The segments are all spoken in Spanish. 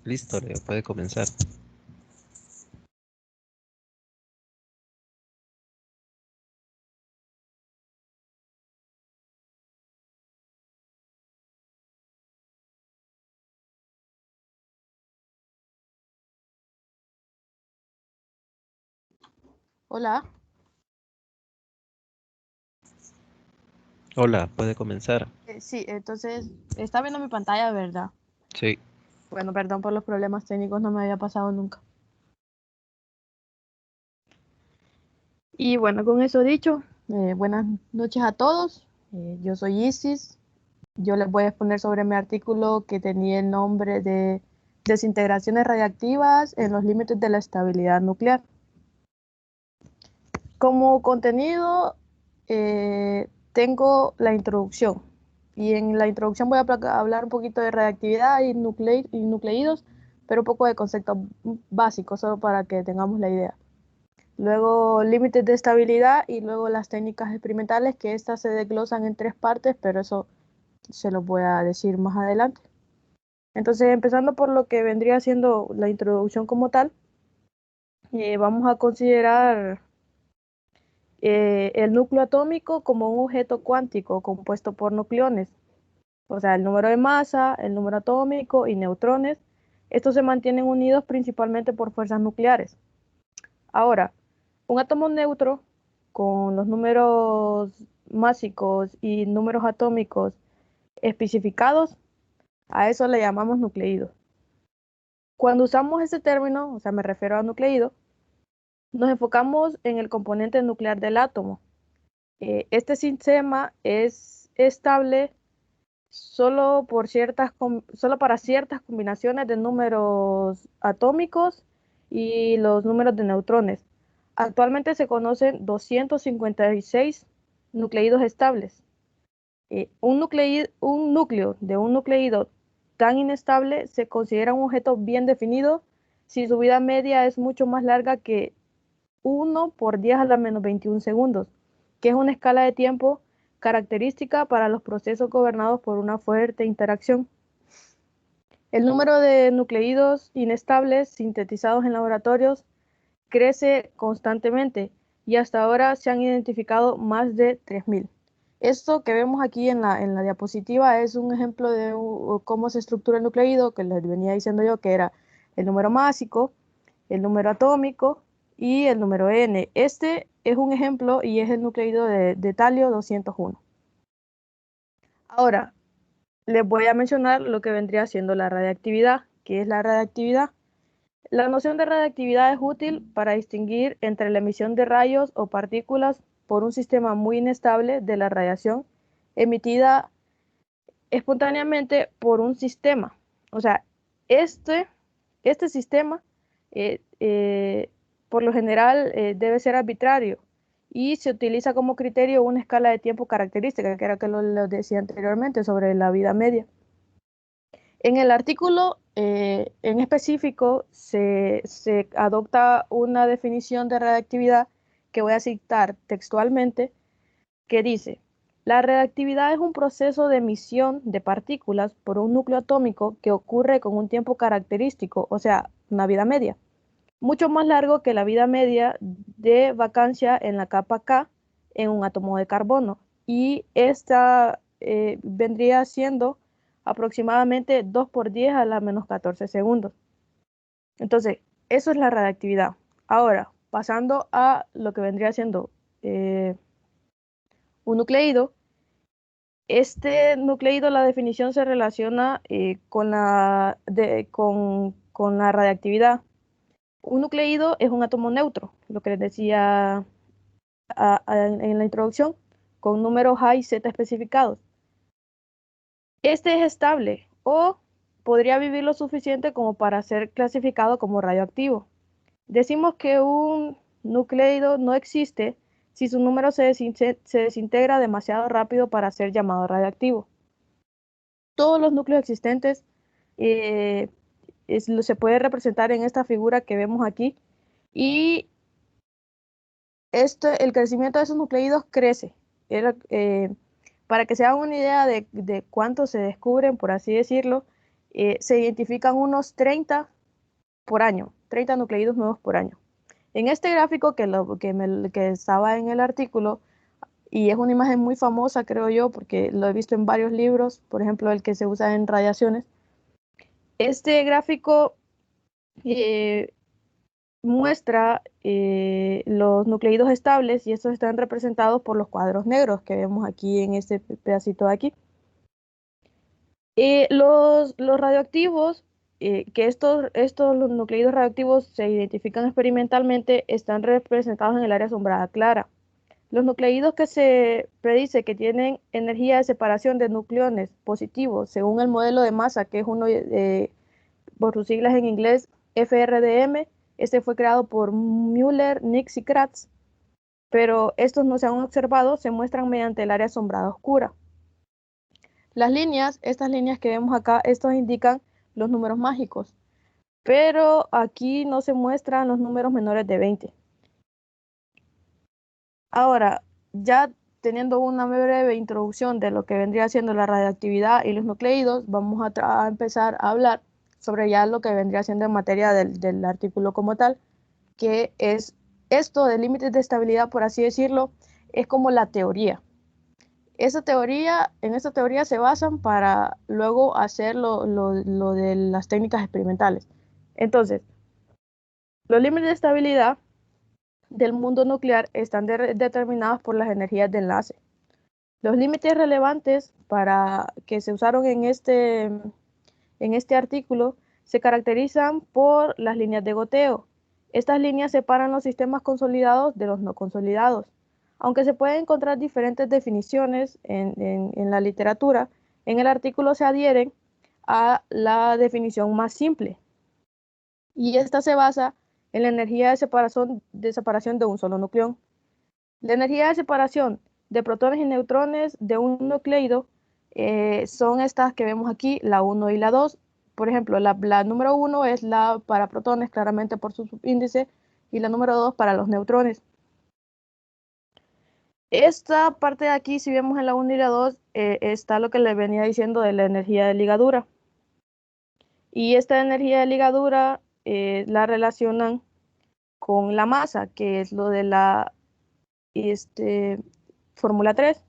Listo, Leo, puede comenzar. Hola, Hola, puede comenzar. sí, entonces está viendo mi pantalla, ¿verdad? Sí, Bueno, perdón por los problemas técnicos, no me había pasado nunca. Y bueno, con eso dicho, buenas noches a todos. Yo soy Isis. Yo les voy a exponer sobre mi artículo que tenía el nombre de Desintegraciones radiactivas en los límites de la estabilidad nuclear. Como contenido, tengo la introducción. Y en la introducción voy a hablar un poquito de radiactividad y nucleídos, pero un poco de conceptos básicos, solo para que tengamos la idea. Luego límites de estabilidad y luego las técnicas experimentales, que estas se desglosan en tres partes, pero eso se los voy a decir más adelante. Entonces, empezando por lo que vendría siendo la introducción como tal, vamos a considerar el núcleo atómico como un objeto cuántico compuesto por nucleones, o sea, el número de masa, el número atómico y neutrones. Estos se mantienen unidos principalmente por fuerzas nucleares. Ahora, un átomo neutro con los números másicos y números atómicos especificados, a eso le llamamos nucleído. Cuando usamos ese término, o sea, me refiero a nucleído, nos enfocamos en el componente nuclear del átomo. Este sistema es estable solo para ciertas combinaciones de números atómicos y los números de neutrones. Actualmente se conocen 256 nucleídos estables. Un núcleo de un nucleído tan inestable se considera un objeto bien definido si su vida media es mucho más larga que 1 por 10 a la menos 21 segundos, que es una escala de tiempo característica para los procesos gobernados por una fuerte interacción. El número de nucleídos inestables sintetizados en laboratorios crece constantemente y hasta ahora se han identificado más de 3.000. Esto que vemos aquí en la diapositiva es un ejemplo de cómo se estructura el nucleído, que les venía diciendo yo que era el número másico, el número atómico y el número N. Este es un ejemplo y es el nucleído de talio 201. Ahora, les voy a mencionar lo que vendría siendo la radiactividad. ¿Qué es la radiactividad? La noción de radiactividad es útil para distinguir entre la emisión de rayos o partículas por un sistema muy inestable de la radiación emitida espontáneamente por un sistema. O sea, este, este sistema eh, eh, por lo general debe ser arbitrario y se utiliza como criterio una escala de tiempo característica, que era que lo decía anteriormente sobre la vida media. En el artículo en específico se adopta una definición de radiactividad que voy a citar textualmente, que dice: la reactividad es un proceso de emisión de partículas por un núcleo atómico que ocurre con un tiempo característico, o sea, una vida media, mucho más largo que la vida media de vacancia en la capa K en un átomo de carbono. Y esta vendría siendo aproximadamente 2 por 10 a la menos 14 segundos. Entonces, eso es la radiactividad. Ahora, pasando a lo que vendría siendo un nucleído. Este nucleído, la definición se relaciona con la radiactividad. Un nucleído es un átomo neutro, lo que les decía en la introducción, con números A y Z especificados. Este es estable o podría vivir lo suficiente como para ser clasificado como radioactivo. Decimos que un nucleído no existe si su número se desintegra demasiado rápido para ser llamado radioactivo. Todos los núcleos existentes eh, se puede representar en esta figura que vemos aquí, y el crecimiento de esos nucleídos crece. Para que se hagan una idea de cuánto se descubren, por así decirlo, se identifican unos 30 por año, 30 nucleídos nuevos por año. En este gráfico que estaba en el artículo, y es una imagen muy famosa, creo yo, porque lo he visto en varios libros, por ejemplo, el que se usa en radiaciones. Este gráfico muestra los nucleídos estables y estos están representados por los cuadros negros que vemos aquí en este pedacito de aquí. Los radioactivos, que los nucleídos radioactivos se identifican experimentalmente, están representados en el área sombrada clara. Los nucleídos que se predice que tienen energía de separación de nucleones positivos según el modelo de masa, que es uno por sus siglas en inglés FRDM, este fue creado por Müller, Nix y Kratz, pero estos no se han observado, se muestran mediante el área sombrada oscura. Las líneas, estas líneas que vemos acá, estos indican los números mágicos, pero aquí no se muestran los números menores de 20. Ahora, ya teniendo una breve introducción de lo que vendría siendo la radioactividad y los nucleídos, vamos a empezar a hablar sobre ya lo que vendría siendo en materia del artículo como tal, que es esto de límites de estabilidad, por así decirlo, es como la teoría. En esta teoría se basan para luego hacer lo de las técnicas experimentales. Entonces, los límites de estabilidad del mundo nuclear están determinados por las energías de enlace. Los límites relevantes para que se usaron en este artículo se caracterizan por las líneas de goteo. Estas líneas separan los sistemas consolidados de los no consolidados. Aunque se pueden encontrar diferentes definiciones en la literatura, en el artículo se adhieren a la definición más simple. Y esta se basa en la energía de separación de un solo nucleón. La energía de separación de protones y neutrones de un nucleído son estas que vemos aquí, la 1 y la 2. Por ejemplo, la número 1 es la para protones, claramente por su subíndice, y la número 2 para los neutrones. Esta parte de aquí, si vemos en la 1 y la 2, está lo que les venía diciendo de la energía de ligadura. Y esta energía de ligadura la relacionan con la masa, que es lo de la fórmula 3.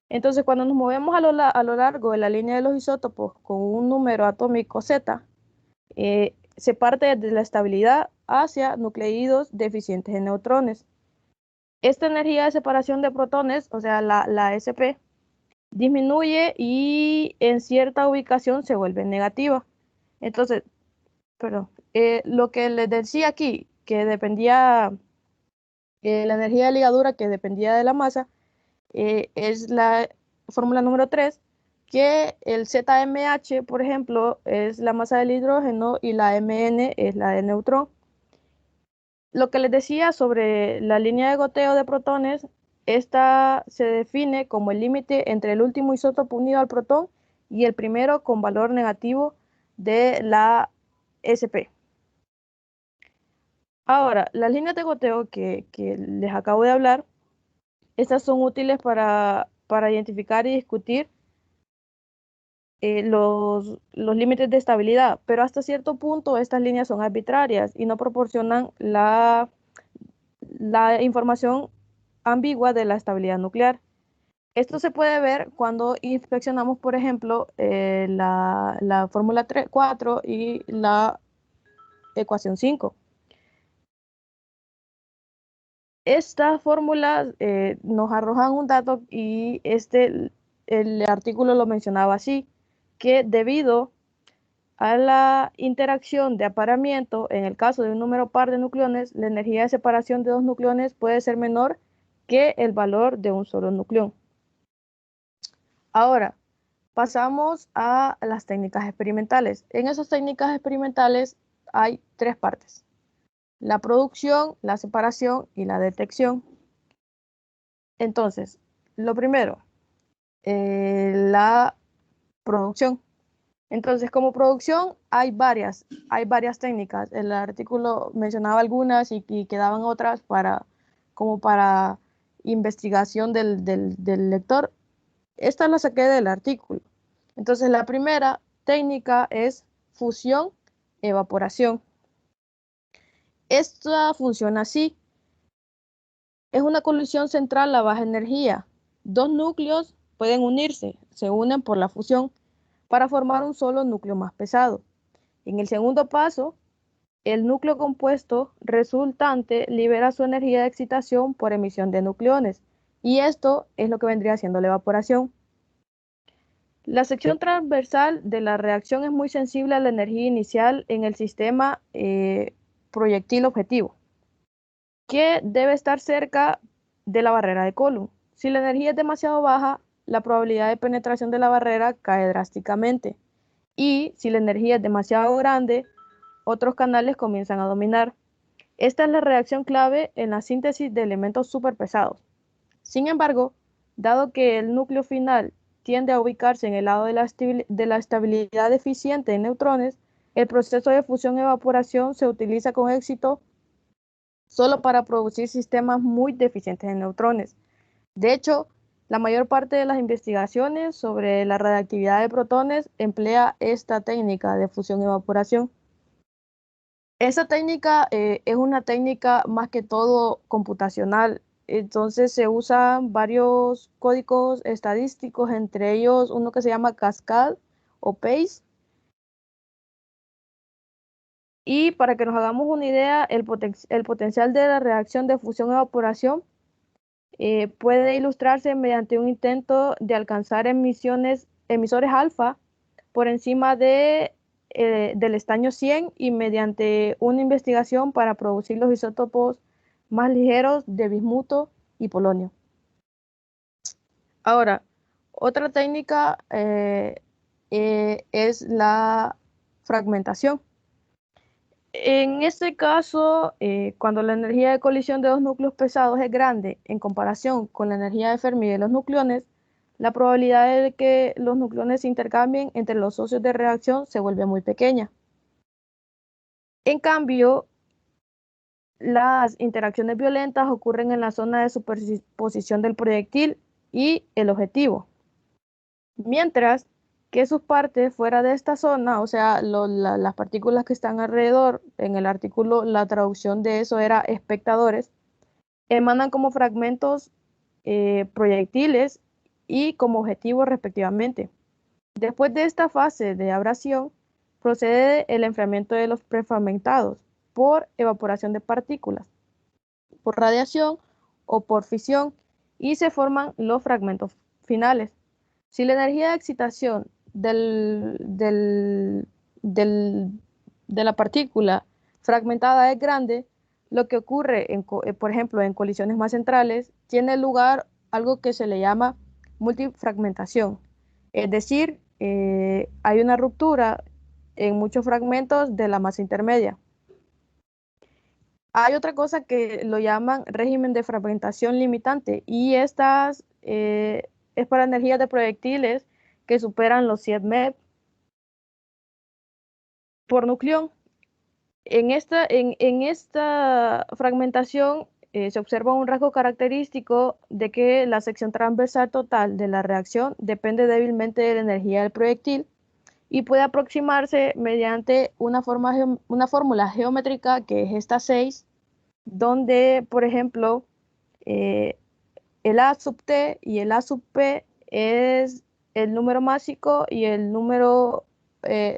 Entonces, cuando nos movemos a lo largo de la línea de los isótopos con un número atómico Z, se parte desde la estabilidad hacia nucleídos deficientes en neutrones. Esta energía de separación de protones, o sea, la SP, disminuye y en cierta ubicación se vuelve negativa. Entonces, lo que les decía aquí, que dependía, la energía de ligadura que dependía de la masa, es la fórmula número 3, que el ZMH, por ejemplo, es la masa del hidrógeno y la Mn es la de neutrón. Lo que les decía sobre la línea de goteo de protones, esta se define como el límite entre el último isótopo unido al protón y el primero con valor negativo de la SP. Ahora, las líneas de goteo que les acabo de hablar, estas son útiles para identificar y discutir los límites de estabilidad, pero hasta cierto punto estas líneas son arbitrarias y no proporcionan la información ambigua de la estabilidad nuclear. Esto se puede ver cuando inspeccionamos, por ejemplo, la fórmula 4 y la ecuación 5. Estas fórmulas nos arrojan un dato y el artículo lo mencionaba así, que debido a la interacción de apareamiento, en el caso de un número par de nucleones, la energía de separación de dos nucleones puede ser menor que el valor de un solo nucleón. Ahora, pasamos a las técnicas experimentales. En esas técnicas experimentales hay tres partes: la producción, la separación y la detección. Entonces, lo primero, la producción. Entonces, como producción hay varias técnicas. El artículo mencionaba algunas y quedaban otras como para investigación del lector. Esta la saqué del artículo. Entonces, la primera técnica es fusión-evaporación. Esta funciona así. Es una colisión central a baja energía. Dos núcleos pueden unirse, se unen por la fusión para formar un solo núcleo más pesado. En el segundo paso, el núcleo compuesto resultante libera su energía de excitación por emisión de nucleones, y esto es lo que vendría siendo la evaporación. La sección transversal de la reacción es muy sensible a la energía inicial en el sistema proyectil objetivo, que debe estar cerca de la barrera de Coulomb. Si la energía es demasiado baja, la probabilidad de penetración de la barrera cae drásticamente. Y si la energía es demasiado grande, otros canales comienzan a dominar. Esta es la reacción clave en la síntesis de elementos superpesados. Sin embargo, dado que el núcleo final tiende a ubicarse en el lado de la estabilidad eficiente en neutrones, el proceso de fusión-evaporación se utiliza con éxito solo para producir sistemas muy deficientes en neutrones. De hecho, la mayor parte de las investigaciones sobre la radiactividad de protones emplea esta técnica de fusión-evaporación. Esta técnica es una técnica más que todo computacional, entonces se usan varios códigos estadísticos, entre ellos uno que se llama Cascade o PACE. Y para que nos hagamos una idea, el potencial de la reacción de fusión-evaporación puede ilustrarse mediante un intento de alcanzar emisores alfa por encima del estaño 100 y mediante una investigación para producir los isótopos más ligeros de bismuto y polonio. Ahora, otra técnica es la fragmentación. En este caso, cuando la energía de colisión de dos núcleos pesados es grande en comparación con la energía de Fermi de los nucleones, la probabilidad de que los nucleones se intercambien entre los socios de reacción se vuelve muy pequeña. En cambio, las interacciones violentas ocurren en la zona de superposición del proyectil y el objetivo, mientras que sus partes fuera de esta zona, o sea, las partículas que están alrededor, en el artículo la traducción de eso era espectadores, emanan como fragmentos proyectiles y como objetivos respectivamente. Después de esta fase de abrasión, procede el enfriamiento de los prefragmentados por evaporación de partículas, por radiación o por fisión, y se forman los fragmentos finales. Si la energía de excitación de la partícula fragmentada es grande, lo que ocurre, por ejemplo, en colisiones más centrales, tiene lugar algo que se le llama multifragmentación. Es decir, hay una ruptura en muchos fragmentos de la masa intermedia. Hay otra cosa que lo llaman régimen de fragmentación limitante, y estas es para energías de proyectiles que superan los 100 MeV por nucleón. En esta fragmentación se observa un rasgo característico de que la sección transversal total de la reacción depende débilmente de la energía del proyectil y puede aproximarse mediante una fórmula geométrica que es esta 6, donde, por ejemplo, el A sub T y el A sub P es el número másico y el número,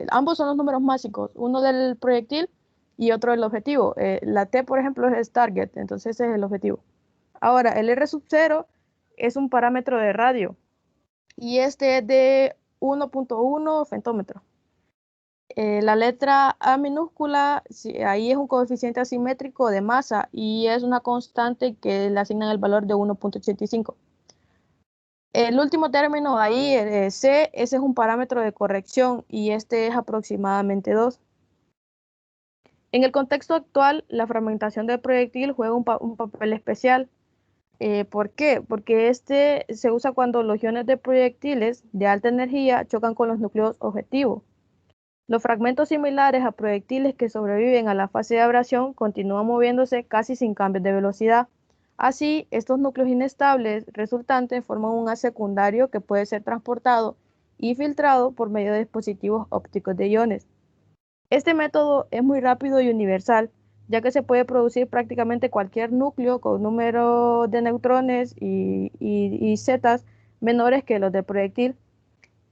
ambos son los números máxicos, uno del proyectil y otro del objetivo. La T, por ejemplo, es target, entonces ese es el objetivo. Ahora, el R sub 0 es un parámetro de radio y este es de 1.1 femtómetro. La letra A minúscula, ahí es un coeficiente asimétrico de masa y es una constante que le asignan el valor de 1.85. El último término ahí, C, ese es un parámetro de corrección y este es aproximadamente 2. En el contexto actual, la fragmentación del proyectil juega un papel especial. ¿Por qué? Porque este se usa cuando los iones de proyectiles de alta energía chocan con los núcleos objetivos. Los fragmentos similares a proyectiles que sobreviven a la fase de abrasión continúan moviéndose casi sin cambios de velocidad. Así, estos núcleos inestables resultantes forman un haz secundario que puede ser transportado y filtrado por medio de dispositivos ópticos de iones. Este método es muy rápido y universal, ya que se puede producir prácticamente cualquier núcleo con número de neutrones y zetas menores que los del proyectil.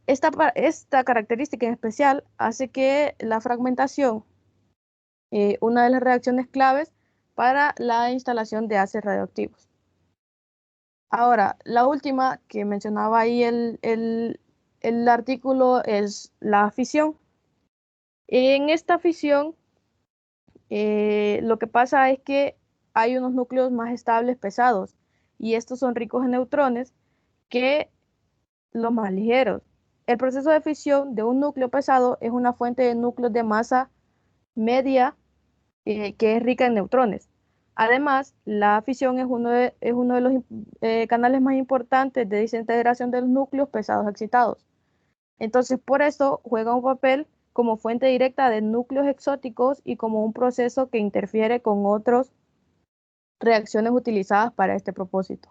Esta característica en especial hace que la fragmentación, una de las reacciones claves para la instalación de haces radioactivos. Ahora, la última que mencionaba ahí el artículo es la fisión. En esta fisión, lo que pasa es que hay unos núcleos más estables pesados y estos son ricos en neutrones que los más ligeros. El proceso de fisión de un núcleo pesado es una fuente de núcleos de masa media que es rica en neutrones. Además, la fisión es uno de los canales más importantes de desintegración de los núcleos pesados excitados. Entonces, por eso juega un papel como fuente directa de núcleos exóticos y como un proceso que interfiere con otras reacciones utilizadas para este propósito.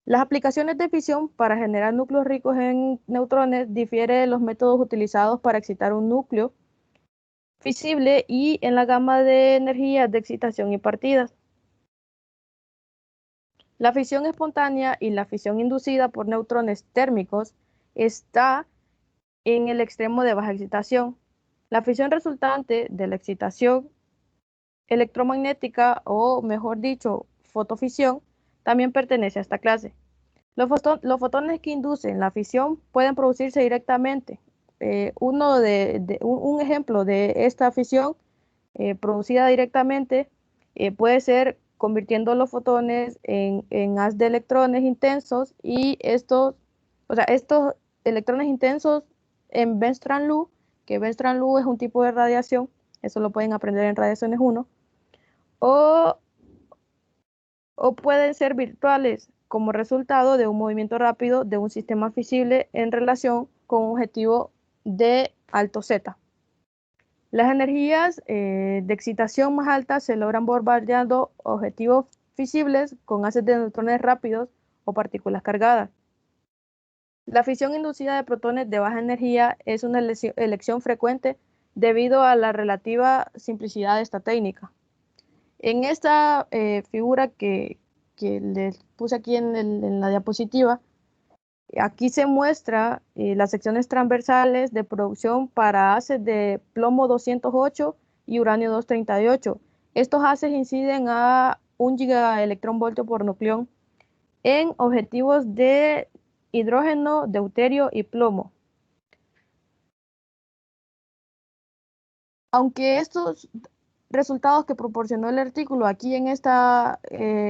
Las aplicaciones de fisión para generar núcleos ricos en neutrones difieren de los métodos utilizados para excitar un núcleo fisible y en la gama de energías de excitación y partidas. La fisión espontánea y la fisión inducida por neutrones térmicos está en el extremo de baja excitación. La fisión resultante de la excitación electromagnética, o mejor dicho, fotofisión, también pertenece a esta clase. Los fotones que inducen la fisión pueden producirse directamente. Un ejemplo de esta fisión producida directamente puede ser convirtiendo los fotones en haz de electrones intensos y estos electrones intensos en Weierstrahlung, que Weierstrahlung es un tipo de radiación, eso lo pueden aprender en Radiaciones 1, o, o pueden ser virtuales como resultado de un movimiento rápido de un sistema fisible en relación con un objetivo de alto Z. Las energías de excitación más altas se logran bombardeando objetivos fisibles con haces de neutrones rápidos o partículas cargadas. La fisión inducida de protones de baja energía es una elección frecuente debido a la relativa simplicidad de esta técnica. En esta figura que les puse aquí en la diapositiva, aquí se muestra las secciones transversales de producción para haces de plomo 208 y uranio 238. Estos haces inciden a 1 gigaelectronvoltio por nucleón en objetivos de hidrógeno, deuterio y plomo. Aunque estos resultados que proporcionó el artículo aquí en esta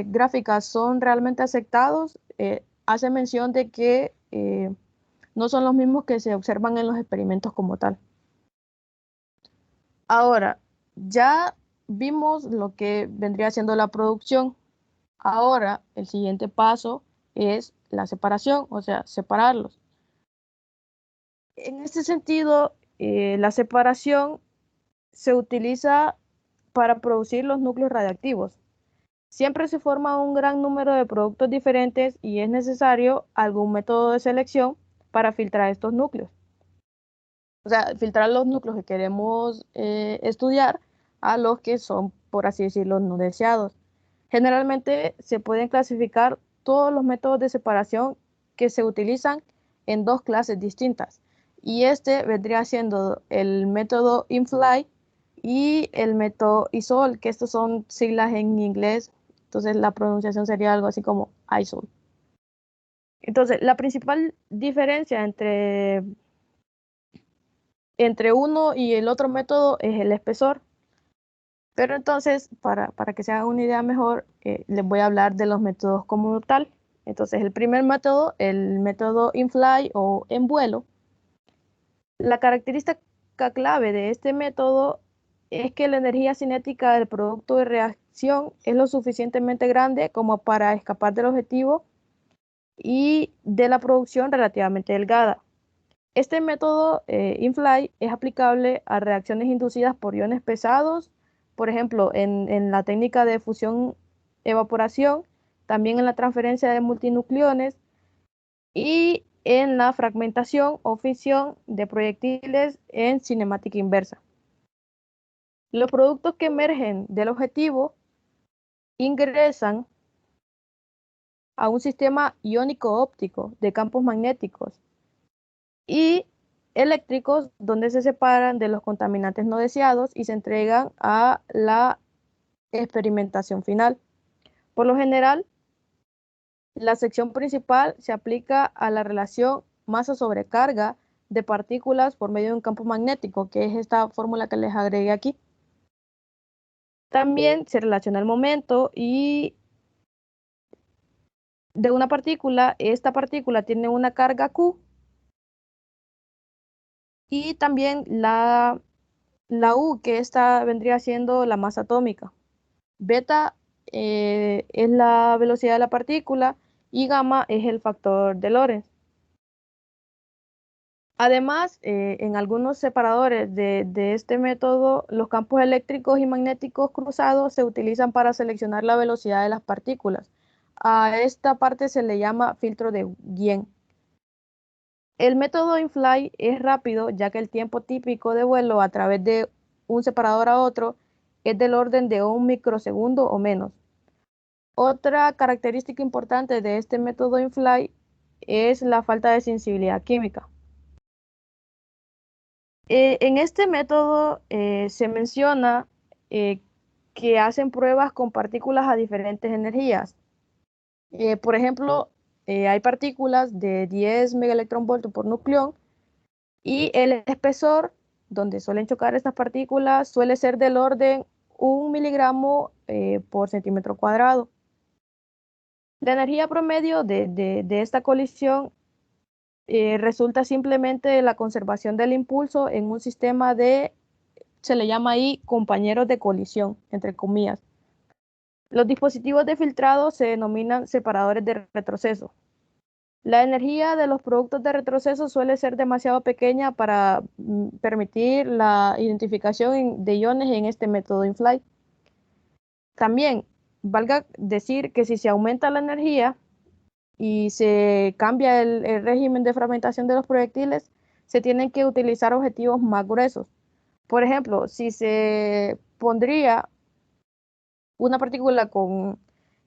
gráfica son realmente aceptados, hace mención de que no son los mismos que se observan en los experimentos como tal. Ahora, ya vimos lo que vendría siendo la producción. Ahora, el siguiente paso es la separación, o sea, separarlos. En este sentido, la separación se utiliza para producir los núcleos radiactivos. Siempre se forma un gran número de productos diferentes y es necesario algún método de selección para filtrar estos núcleos. O sea, filtrar los núcleos que queremos estudiar a los que son, por así decirlo, no deseados. Generalmente se pueden clasificar todos los métodos de separación que se utilizan en dos clases distintas. Y este vendría siendo el método InFly y el método ISOL, que estos son siglas en inglés. Entonces la pronunciación sería algo así como ISOL. Entonces, la principal diferencia entre uno y el otro método es el espesor. Pero entonces, para que se hagan una idea mejor, les voy a hablar de los métodos como tal. Entonces, el primer método, el método in-fly o en vuelo. La característica clave de este método es que la energía cinética del producto de reacción es lo suficientemente grande como para escapar del objetivo y de la producción relativamente delgada. Este método in-fly es aplicable a reacciones inducidas por iones pesados, por ejemplo, en la técnica de fusión-evaporación, también en la transferencia de multinucleones y en la fragmentación o fisión de proyectiles en cinemática inversa. Los productos que emergen del objetivo ingresan a un sistema iónico óptico de campos magnéticos y eléctricos donde se separan de los contaminantes no deseados y se entregan a la experimentación final. Por lo general, la sección principal se aplica a la relación masa-sobrecarga de partículas por medio de un campo magnético, que es esta fórmula que les agregué aquí. También se relaciona el momento y de una partícula, esta partícula tiene una carga Q y también la U, que esta vendría siendo la masa atómica. Beta es la velocidad de la partícula y gamma es el factor de Lorentz. Además, en algunos separadores de este método, los campos eléctricos y magnéticos cruzados se utilizan para seleccionar la velocidad de las partículas. A esta parte se le llama filtro de Wien. El método in-flight es rápido, ya que el tiempo típico de vuelo a través de un separador a otro es del orden de 1 microsegundo o menos. Otra característica importante de este método in-flight es la falta de sensibilidad química. En este método se menciona eh, que hacen pruebas con partículas a diferentes energías. Por ejemplo, hay partículas de 10 megaelectronvoltios por nucleón y el espesor donde suelen chocar estas partículas suele ser del orden 1 miligramo por centímetro cuadrado. La energía promedio de esta colisión resulta simplemente de la conservación del impulso en un sistema se le llama ahí compañeros de colisión, entre comillas. Los dispositivos de filtrado se denominan separadores de retroceso. La energía de los productos de retroceso suele ser demasiado pequeña para permitir la identificación de iones en este método in-flight. También, valga decir que si se aumenta la energía y se cambia el régimen de fragmentación de los proyectiles, se tienen que utilizar objetivos más gruesos. Por ejemplo, si se pondría una partícula con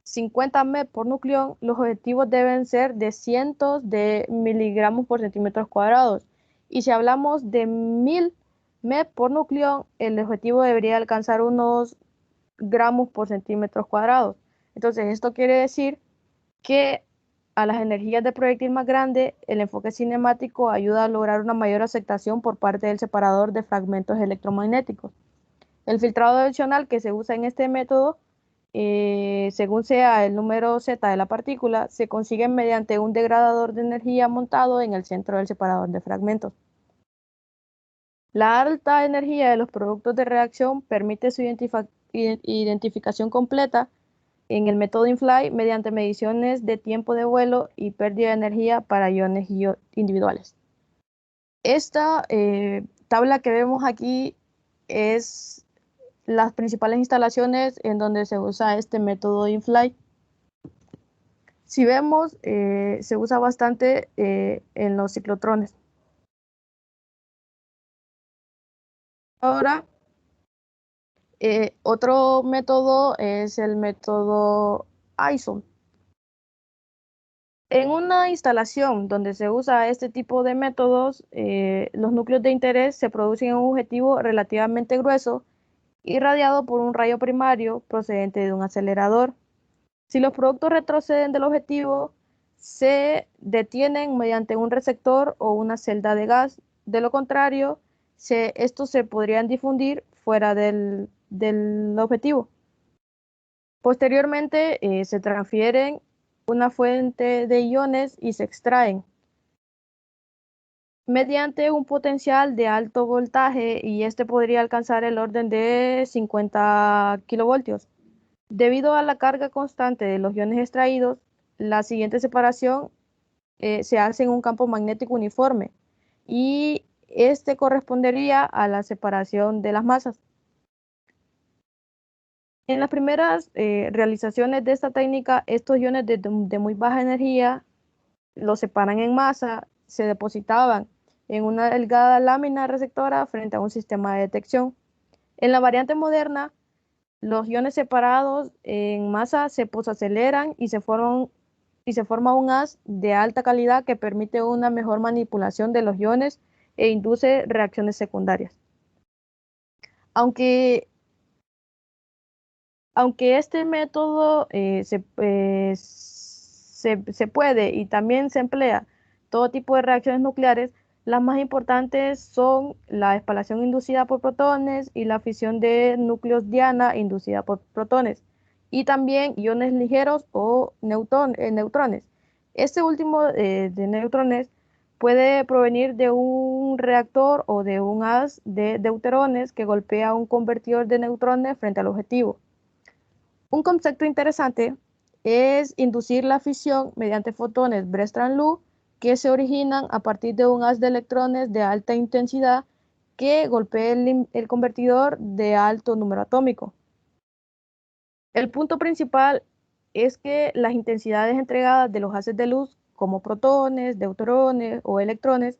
50 MeV por nucleón, los objetivos deben ser de cientos de miligramos por centímetros cuadrados. Y si hablamos de 1000 MeV por nucleón, el objetivo debería alcanzar unos gramos por centímetros cuadrados. Entonces, esto quiere decir que a las energías de proyectil más grande, el enfoque cinemático ayuda a lograr una mayor aceptación por parte del separador de fragmentos electromagnéticos. El filtrado adicional que se usa en este método, según sea el número Z de la partícula, se consigue mediante un degradador de energía montado en el centro del separador de fragmentos. La alta energía de los productos de reacción permite su identificación completa en el método in-flight mediante mediciones de tiempo de vuelo y pérdida de energía para iones individuales. Esta tabla que vemos aquí es las principales instalaciones en donde se usa este método in-flight. Si vemos, se usa bastante en los ciclotrones. Ahora, otro método es el método ISO. En una instalación donde se usa este tipo de métodos, los núcleos de interés se producen en un objetivo relativamente grueso irradiado por un rayo primario procedente de un acelerador. Si los productos retroceden del objetivo, se detienen mediante un receptor o una celda de gas. De lo contrario, estos se podrían difundir fuera del objetivo. Posteriormente, se transfieren una fuente de iones y se extraen mediante un potencial de alto voltaje y este podría alcanzar el orden de 50 kilovoltios. Debido a la carga constante de los iones extraídos, la siguiente separación se hace en un campo magnético uniforme y este correspondería a la separación de las masas. En las primeras realizaciones de esta técnica, estos iones de muy baja energía los separan en masa, se depositaban en una delgada lámina receptora frente a un sistema de detección. En la variante moderna, los iones separados en masa se posaceleran y se forma un haz de alta calidad que permite una mejor manipulación de los iones e induce reacciones secundarias. Aunque este método se puede y también se emplea todo tipo de reacciones nucleares, las más importantes son la espalación inducida por protones y la fisión de núcleos diana inducida por protones, y también iones ligeros o neutrones. Este último de neutrones puede provenir de un reactor o de un haz de deuterones que golpea un convertidor de neutrones frente al objetivo. Un concepto interesante es inducir la fisión mediante fotones Brestran-Lou que se originan a partir de un haz de electrones de alta intensidad que golpea el convertidor de alto número atómico. El punto principal es que las intensidades entregadas de los haces de luz, como protones, deuterones o electrones,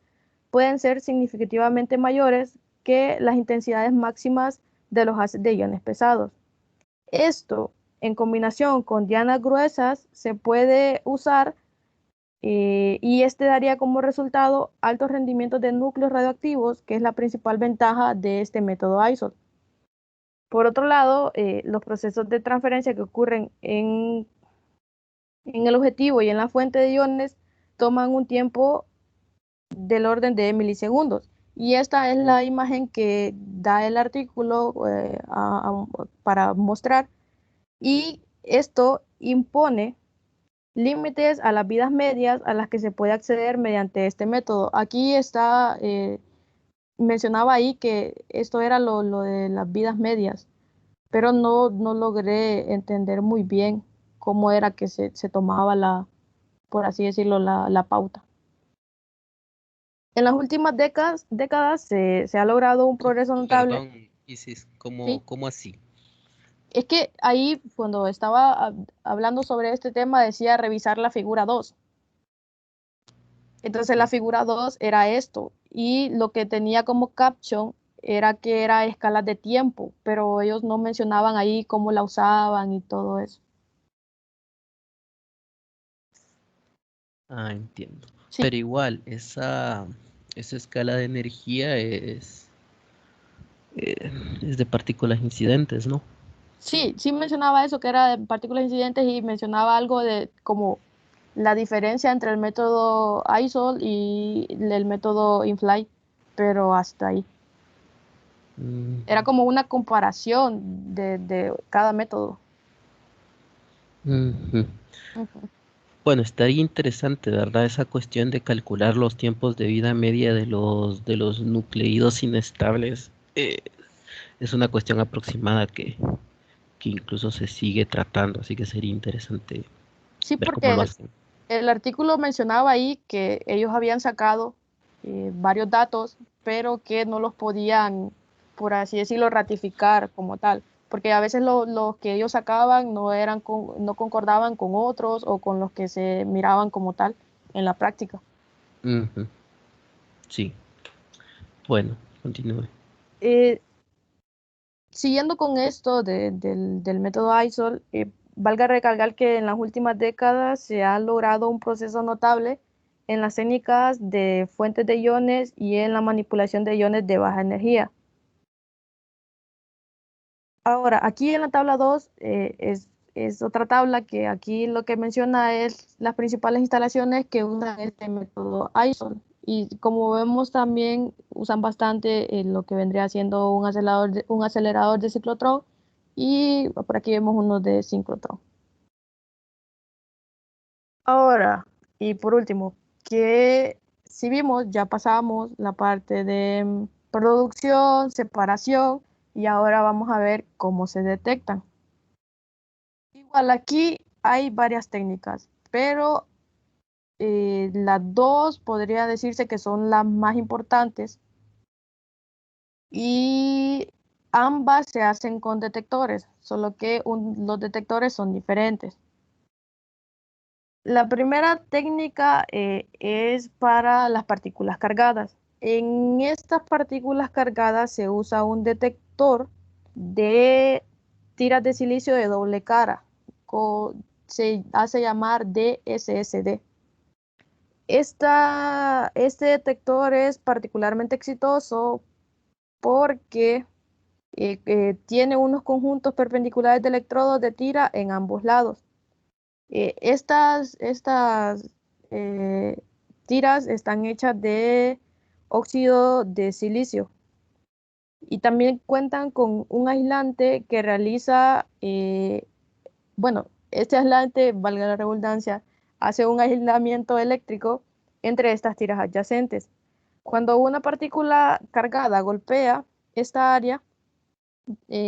pueden ser significativamente mayores que las intensidades máximas de los haces de iones pesados. Esto, en combinación con dianas gruesas, se puede usar y este daría como resultado altos rendimientos de núcleos radioactivos, que es la principal ventaja de este método ISOT. Por otro lado, los procesos de transferencia que ocurren en el objetivo y en la fuente de iones toman un tiempo del orden de milisegundos. Y esta es la imagen que da el artículo para mostrar. Y esto impone límites a las vidas medias a las que se puede acceder mediante este método. Aquí está, mencionaba ahí que esto era lo de las vidas medias, pero no logré entender muy bien cómo era que se tomaba por así decirlo, la pauta. En las últimas décadas se ha logrado un progreso notable. Perdón, Isis, ¿Sí? ¿cómo así? Es que ahí, cuando estaba hablando sobre este tema, decía revisar la figura 2. Entonces la figura 2 era esto, y lo que tenía como caption era que era escalas de tiempo, pero ellos no mencionaban ahí cómo la usaban y todo eso. Ah, entiendo. Sí, Pero igual, esa escala de energía es de partículas incidentes, ¿no? sí mencionaba eso, que era de partículas incidentes, y mencionaba algo de como la diferencia entre el método ISOL y el método InFly, pero hasta ahí. Mm, Era como una comparación de cada método. ujú. Ujú. Bueno, estaría interesante, ¿verdad? Esa cuestión de calcular los tiempos de vida media de los nucleídos inestables. Es una cuestión aproximada que incluso se sigue tratando, así que sería interesante Sí, ver cómo porque lo hacen. el artículo mencionaba ahí que ellos habían sacado varios datos, pero que no los podían, por así decirlo, ratificar como tal, porque a veces los que ellos sacaban no concordaban con otros o con los que se miraban como tal en la práctica. Ujú. Sí, bueno, continúe. Eh, Siguiendo con esto del método ISOL, valga recalcar que en las últimas décadas se ha logrado un proceso notable en las técnicas de fuentes de iones y en la manipulación de iones de baja energía. Ahora, aquí en la tabla 2 es otra tabla que aquí lo que menciona es las principales instalaciones que usan este método ISOL. Y como vemos también usan bastante lo que vendría siendo un acelerador de ciclotrón, y por aquí vemos uno de sincrotrón. Ahora, y por último, que si vimos, ya pasamos la parte de producción, separación, y ahora vamos a ver cómo se detectan. Igual aquí hay varias técnicas, pero las dos podría decirse que son las más importantes, y ambas se hacen con detectores, solo que los detectores son diferentes. La primera técnica es para las partículas cargadas. En estas partículas cargadas se usa un detector de tiras de silicio de doble cara. Se hace llamar DSSD. Este detector es particularmente exitoso porque tiene unos conjuntos perpendiculares de electrodos de tira en ambos lados. Estas tiras están hechas de óxido de silicio y también cuentan con un aislante que realiza, bueno, este aislante, valga la redundancia, hace un aislamiento eléctrico entre estas tiras adyacentes. Cuando una partícula cargada golpea esta área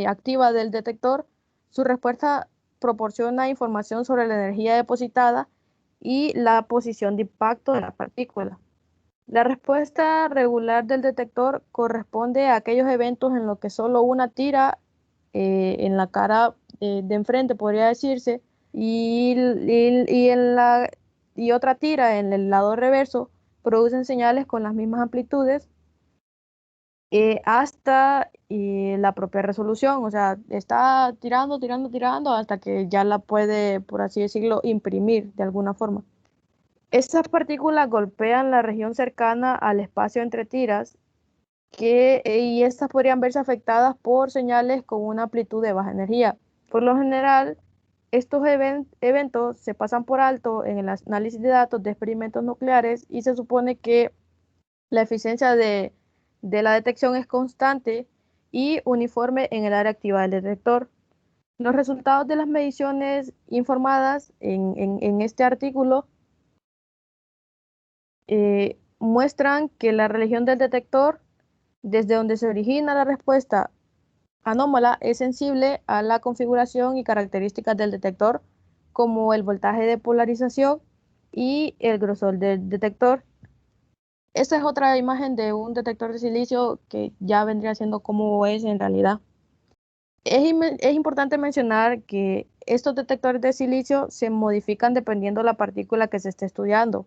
activa del detector, su respuesta proporciona información sobre la energía depositada y la posición de impacto de la partícula. La respuesta regular del detector corresponde a aquellos eventos en los que solo una tira en la cara de enfrente, podría decirse, y otra tira en el lado reverso producen señales con las mismas amplitudes hasta la propia resolución. O sea, está tirando, tirando, tirando hasta que ya la puede, por así decirlo, imprimir de alguna forma. Estas partículas golpean la región cercana al espacio entre tiras y estas podrían verse afectadas por señales con una amplitud de baja energía. Por lo general, estos eventos se pasan por alto en el análisis de datos de experimentos nucleares y se supone que la eficiencia de la detección es constante y uniforme en el área activa del detector. Los resultados de las mediciones informadas en este artículo muestran que la región del detector, desde donde se origina la respuesta anómala, es sensible a la configuración y características del detector, como el voltaje de polarización y el grosor del detector. Esta es otra imagen de un detector de silicio que ya vendría siendo como es en realidad. Es importante mencionar que estos detectores de silicio se modifican dependiendo de la partícula que se esté estudiando.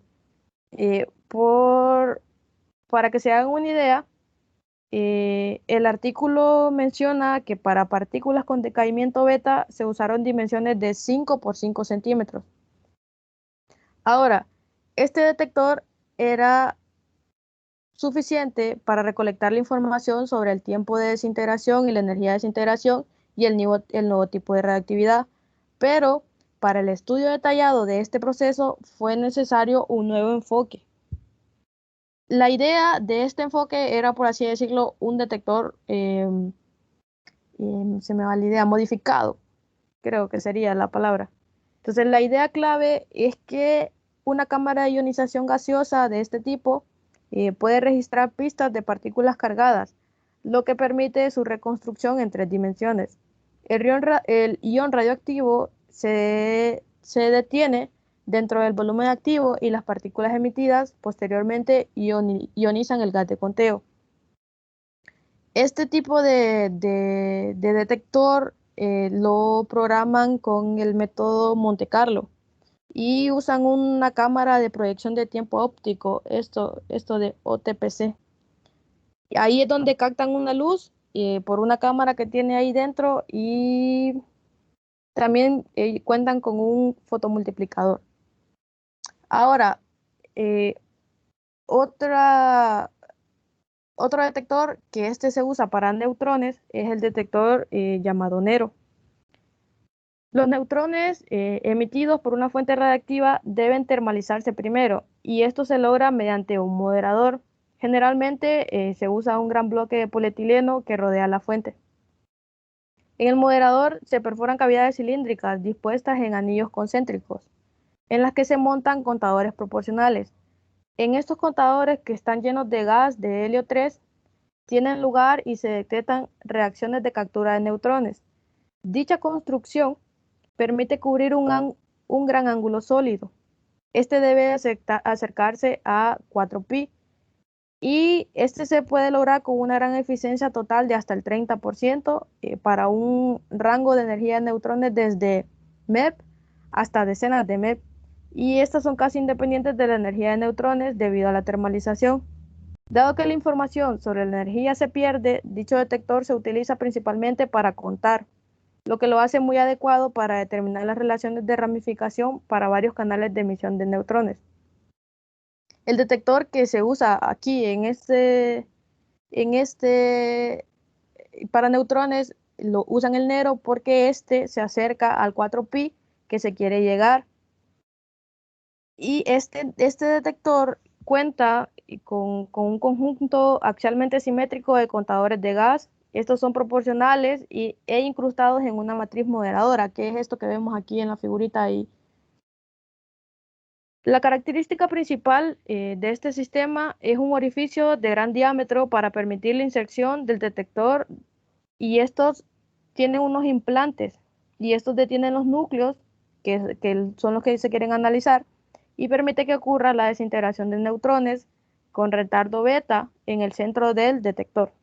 Para que se hagan una idea, el artículo menciona que para partículas con decaimiento beta se usaron dimensiones de 5 por 5 centímetros. Ahora, este detector era suficiente para recolectar la información sobre el tiempo de desintegración y la energía de desintegración y el nuevo tipo de reactividad, pero para el estudio detallado de este proceso fue necesario un nuevo enfoque. La idea de este enfoque era, por así decirlo, un detector, se me va la idea, modificado, creo que sería la palabra. Entonces, la idea clave es que una cámara de ionización gaseosa de este tipo puede registrar pistas de partículas cargadas, lo que permite su reconstrucción en 3 dimensiones. El ion radioactivo se detiene dentro del volumen activo y las partículas emitidas posteriormente ionizan el gas de conteo. Este tipo de detector lo programan con el método Monte Carlo y usan una cámara de proyección de tiempo óptico, esto de OTPC. Ahí es donde captan una luz por una cámara que tiene ahí dentro y también cuentan con un fotomultiplicador. Ahora, eh, otra otro detector que este se usa para neutrones es el detector llamado NERO. Los neutrones emitidos por una fuente radiactiva deben termalizarse primero y esto se logra mediante un moderador. Generalmente se usa un gran bloque de polietileno que rodea la fuente. En el moderador se perforan cavidades cilíndricas dispuestas en anillos concéntricos, en las que se montan contadores proporcionales. En estos contadores, que están llenos de gas de helio 3, tienen lugar y se detectan reacciones de captura de neutrones. Dicha construcción permite cubrir un gran ángulo sólido. Este debe acercarse a 4pi y este se puede lograr con una gran eficiencia total de hasta el 30% para un rango de energía de neutrones desde MeV hasta decenas de MeV. y estas son casi independientes de la energía de neutrones debido a la termalización. Dado que la información sobre la energía se pierde, dicho detector se utiliza principalmente para contar, lo que lo hace muy adecuado para determinar las relaciones de ramificación para varios canales de emisión de neutrones. El detector que se usa aquí para neutrones lo usan el negro porque este se acerca al 4pi que se quiere llegar. Y este detector cuenta con un conjunto axialmente simétrico de contadores de gas. Estos son proporcionales e incrustados en una matriz moderadora, que es esto que vemos aquí en la figurita ahí. La característica principal de este sistema es un orificio de gran diámetro para permitir la inserción del detector, y estos tienen unos implantes y estos detienen los núcleos que son los que se quieren analizar y permite que ocurra la desintegración de neutrones con retardo beta en el centro del detector.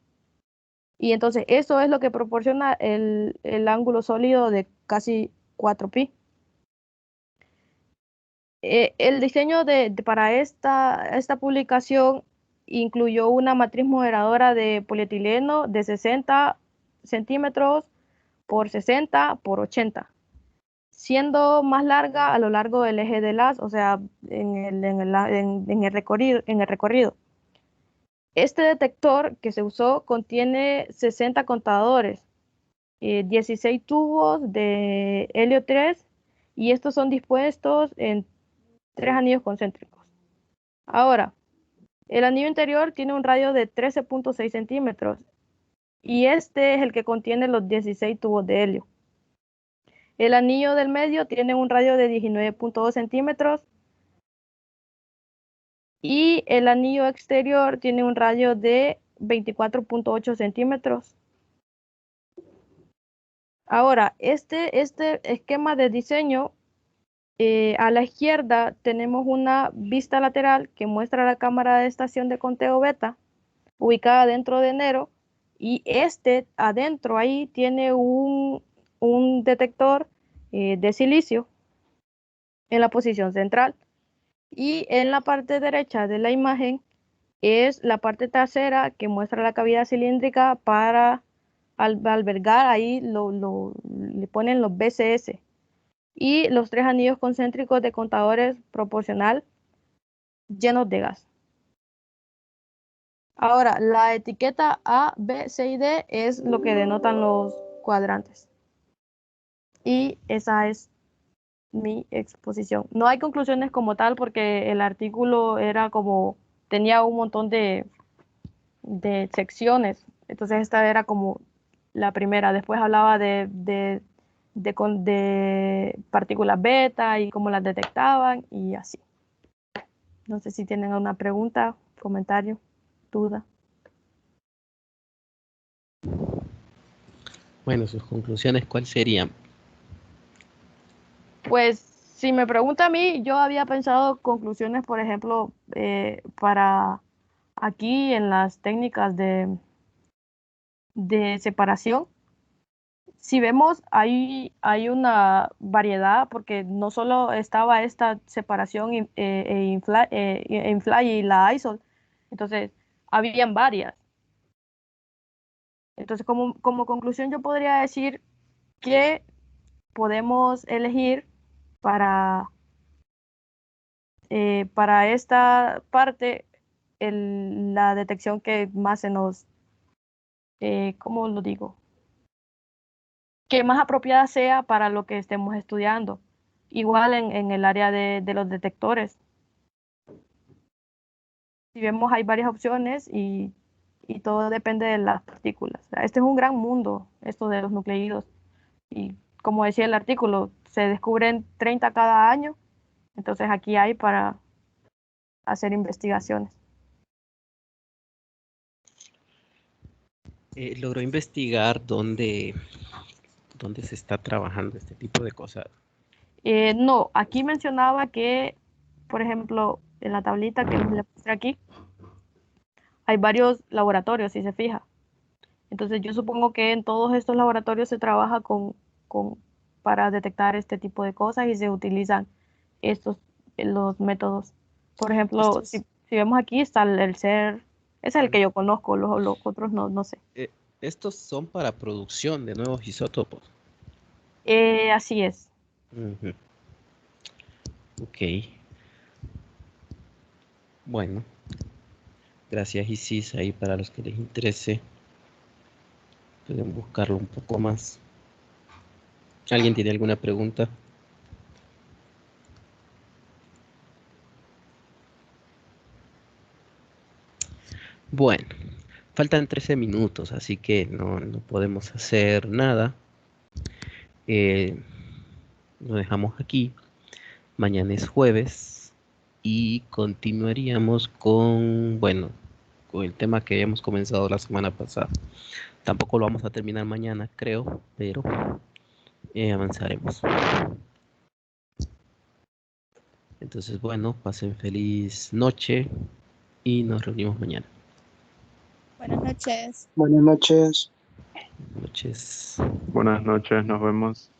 Y entonces eso es lo que proporciona el ángulo sólido de casi 4pi. El diseño para esta publicación incluyó una matriz moderadora de polietileno de 60 centímetros por 60 por 80, siendo más larga a lo largo del eje del haz, o sea, en el recorrido. Este detector que se usó contiene 60 contadores, 16 tubos de helio 3, y estos son dispuestos en 3 anillos concéntricos. Ahora, el anillo interior tiene un radio de 13.6 centímetros y este es el que contiene los 16 tubos de helio. El anillo del medio tiene un radio de 19.2 centímetros y el anillo exterior tiene un radio de 24.8 centímetros. Ahora, este esquema de diseño, a la izquierda tenemos una vista lateral que muestra la cámara de estación de conteo beta ubicada dentro de Nero, y adentro ahí tiene un detector de silicio en la posición central, y en la parte derecha de la imagen es la parte trasera que muestra la cavidad cilíndrica para albergar ahí, le ponen los BCS y los 3 anillos concéntricos de contadores proporcional llenos de gas. Ahora, la etiqueta A, B, C y D es lo que denotan los cuadrantes. Y esa es mi exposición. No hay conclusiones como tal porque el artículo tenía un montón de secciones. Entonces esta era como la primera. Después hablaba de partículas beta y cómo las detectaban y así. No sé si tienen alguna pregunta, comentario, duda. Bueno, sus conclusiones, ¿cuáles serían? Pues si me pregunta a mí, yo había pensado conclusiones, por ejemplo, para aquí en las técnicas de separación. Si vemos, hay una variedad, porque no solo estaba esta separación Infly y la ISOL, entonces habían varias. Entonces, como conclusión, yo podría decir que podemos elegir para, para esta parte la detección que más ¿cómo lo digo? Que más apropiada sea para lo que estemos estudiando. Igual en el área de los detectores. Si vemos, hay varias opciones y todo depende de las partículas. O sea, este es un gran mundo, esto de los nucleídos. Y como decía el artículo, se descubren 30 cada año. Entonces aquí hay para hacer investigaciones. ¿Logró investigar dónde se está trabajando este tipo de cosas? No, aquí mencionaba que, por ejemplo, en la tablita que les mostré aquí, hay varios laboratorios, si se fija. Entonces yo supongo que en todos estos laboratorios se trabaja para detectar este tipo de cosas y se utilizan estos los métodos. Por ejemplo, Estos, si vemos aquí está el ser, es el que yo conozco, los otros no sé. estos son para producción de nuevos isótopos. Así es. Ujú. Ok, bueno, gracias Isis, ahí para los que les interese, pueden buscarlo un poco más. ¿Alguien tiene alguna pregunta? Bueno, faltan 13 minutos, así que no podemos hacer nada. Lo dejamos aquí. Mañana es jueves y continuaríamos con, bueno, con el tema que habíamos comenzado la semana pasada. Tampoco lo vamos a terminar mañana, creo, pero avanzaremos. Entonces, bueno, pasen feliz noche y nos reunimos mañana. Buenas noches. Buenas noches. Noches. Buenas noches, nos vemos.